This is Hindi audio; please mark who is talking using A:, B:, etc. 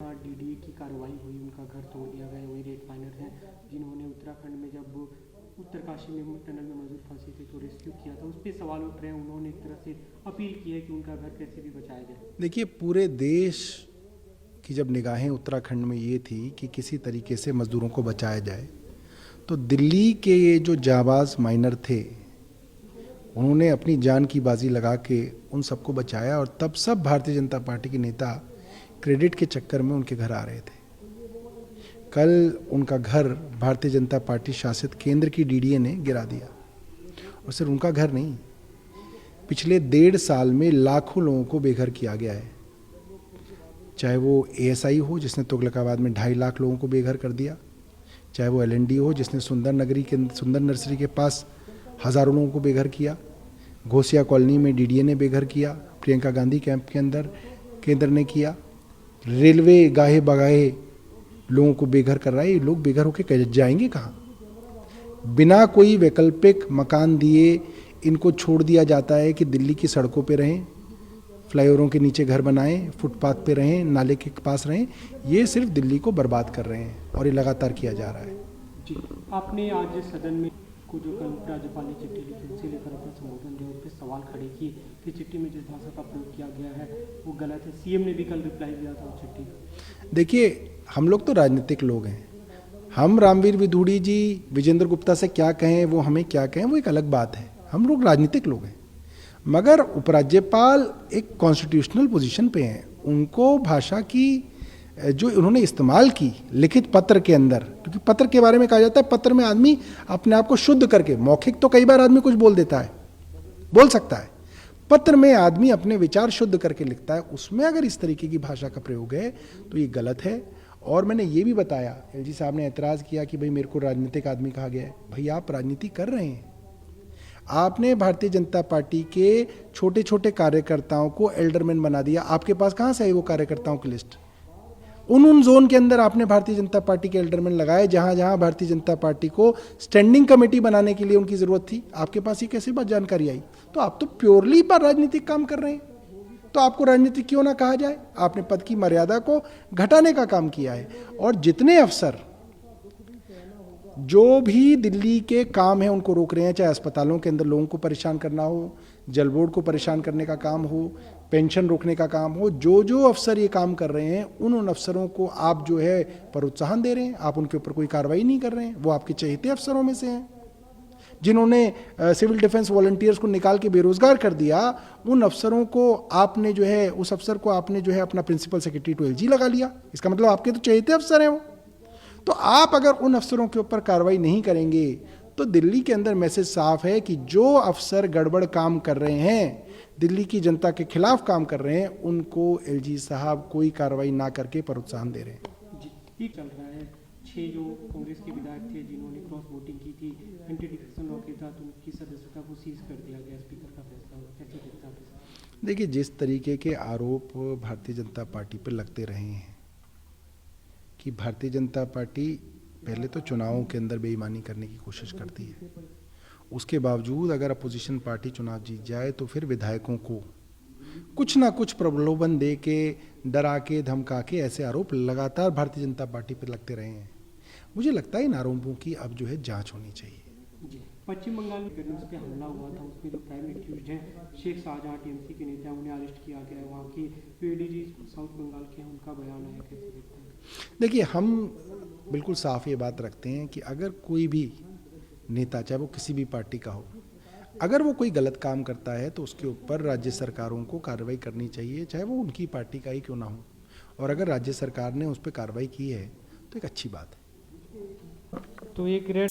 A: डीडीए की कार्रवाई हुई, उनका घर तोड़ दिया गया। वही रेत माइनर हैं जिन्होंने उत्तराखंड में जब उत्तरकाशी में टनल में मजदूर फंसे थे तो रेस्क्यू किया था, उस पर सवाल उठ रहे हैं। उन्होंने एक तरह से अपील की है कि उनका घर कैसे भी बचाया जाए।
B: देखिए, पूरे देश की जब निगाहें उत्तराखंड में ये थी कि किसी तरीके से मजदूरों को बचाया जाए, तो दिल्ली के ये जो जाबाज माइनर थे उन्होंने अपनी जान की बाजी लगा के उन सबको बचाया। और तब सब भारतीय जनता पार्टी के नेता क्रेडिट के चक्कर में उनके घर आ रहे थे। कल उनका घर भारतीय जनता पार्टी शासित केंद्र की डीडीए ने गिरा दिया। और सिर्फ उनका घर नहीं, पिछले 1.5 साल में लाखों लोगों को बेघर किया गया है। चाहे वो एएसआई हो जिसने तुगलकाबाद में 2.5 लाख लोगों को बेघर कर दिया, चाहे वो एलएनडी हो जिसने सुंदर नर्सरी के पास हज़ारों लोगों को बेघर किया, घोसिया कॉलोनी में डीडीए ने बेघर किया, प्रियंका गांधी कैंप के अंदर केंद्र ने किया, रेलवे गाहे बगाहे लोगों को बेघर कर रहा है। ये लोग बेघर होकर जाएंगे कहाँ? बिना कोई वैकल्पिक मकान दिए इनको छोड़ दिया जाता है कि दिल्ली की सड़कों पे रहें, फ्लाईओवरों के नीचे घर बनाएं, फुटपाथ पे रहें, नाले के पास रहें। ये सिर्फ दिल्ली को बर्बाद कर रहे हैं और ये लगातार किया जा रहा है।
A: जी, आपने आज सदन में को जो कल राज्यपाल ने चिट्ठी लिखी उसे लेकर अपना संबोधन दिया, उस पर सवाल खड़े किए कि चिट्ठी में जिस भाषा का प्रयोग किया गया है वो गलत है। सीएम ने भी कल रिप्लाई दिया था उस चिट्ठी का।
B: देखिए, हम लोग तो राजनीतिक लोग हैं। हम रामवीर विधूड़ी जी, विजेंद्र गुप्ता से क्या कहें, वो हमें क्या कहें, वो एक अलग बात है। हम लोग राजनीतिक लोग हैं। मगर उपराज्यपाल एक कॉन्स्टिट्यूशनल पोजीशन पे हैं, उनको भाषा की जो उन्होंने इस्तेमाल की लिखित पत्र के अंदर, क्योंकि पत्र के बारे में कहा जाता है पत्र में आदमी अपने आप को शुद्ध करके, मौखिक तो कई बार आदमी कुछ बोल देता है, बोल सकता है, पत्र में आदमी अपने विचार शुद्ध करके लिखता है। उसमें अगर इस तरीके की भाषा का प्रयोग है तो ये गलत है। और मैंने ये भी बताया, एलजी साहब ने ऐतराज़ किया कि भाई मेरे को राजनीतिक आदमी कहा गया है। भाई आप राजनीति कर रहे हैं, आपने भारतीय जनता पार्टी के छोटे छोटे कार्यकर्ताओं को एल्डरमैन बना दिया। आपके पास कहाँ से है वो कार्यकर्ताओं की लिस्ट? उन जोन के अंदर आपने भारतीय जनता पार्टी के एल्डरमैन लगाए जहां जहां भारतीय जनता पार्टी को स्टैंडिंग कमेटी बनाने के लिए उनकी जरूरत थी। आपके पास ये कैसे बात जानकारी आई? तो आप तो प्योरली पर राजनीतिक काम कर रहे हैं, तो आपको राजनीतिक क्यों ना कहा जाए? आपने पद की मर्यादा को घटाने का काम किया है। और जितने अफसर जो भी दिल्ली के काम है उनको रोक रहे हैं, चाहे अस्पतालों के अंदर लोगों को परेशान करना हो, जल बोर्ड को परेशान करने का काम हो, पेंशन रोकने का काम हो, जो जो अफसर ये काम कर रहे हैं उन अफसरों को आप जो है प्रोत्साहन दे रहे हैं, आप उनके ऊपर कोई कार्रवाई नहीं कर रहे हैं। वो आपके चहेते अफसरों में से हैं जिन्होंने सिविल डिफेंस वॉलंटियर्स को निकाल के बेरोजगार कर दिया। उन अफसरों को आपने जो है, उस अफसर को आपने जो है अपना प्रिंसिपल सेक्रेटरी टू एलजी लगा लिया। इसका मतलब आपके तो चहेते अफसर हैं वो। तो आप अगर उन अफसरों के ऊपर कार्रवाई नहीं करेंगे तो दिल्ली के अंदर मैसेज साफ है कि जो अफसर गड़बड़ काम कर रहे हैं, दिल्ली की जनता के खिलाफ काम कर रहे हैं, उनको एलजी साहब कोई कार्रवाई ना करके प्रोत्साहन दे रहे हैं।
A: जी, ठीक चल रहा है। 6 जो कांग्रेस के विधायक थे जिन्होंने क्रॉस वोटिंग की थी एंटी डिफेक्शन लॉ के तहत, उनकी सदस्यता को सीज कर दिया गया। स्पीकर का फैसला कैसे देखता है?
B: देखिए, जिस तरीके के आरोप भारतीय जनता पार्टी पर लगते रहे हैं कि भारतीय जनता पार्टी पहले तो चुनावों के अंदर बेईमानी करने की कोशिश करती है, उसके बावजूद अगर अपोजिशन पार्टी चुनाव जीत जाए तो फिर विधायकों को कुछ ना कुछ प्रलोभन दे के, डरा के, धमका के ऐसे आरोप लगातार भारतीय जनता पार्टी पर लगते रहे हैं। मुझे लगता है इन आरोपों की अब जो है जांच होनी चाहिए।
A: जी, पश्चिम बंगाल में गर्ल्स पे हमला हुआ था, उसमें जो प्राइम एक्यूज्ड हैं शेख शाहजहां टीएमसी के नेता, उन्हें अरेस्ट किया गया है। वहाँ की पीएडीजी साउथ बंगाल के हैं, उनका बयान है, कैसे देखते हैं?
B: देखिए, हम बिल्कुल साफ ये बात रखते हैं कि अगर कोई भी नेता, चाहे वो किसी भी पार्टी का हो, अगर वो कोई गलत काम करता है तो उसके ऊपर राज्य सरकारों को कार्रवाई करनी चाहिए, चाहे वो उनकी पार्टी का ही क्यों ना हो। और अगर राज्य सरकार ने उस पर कार्रवाई की है तो एक अच्छी बात है।
A: तो एक रेड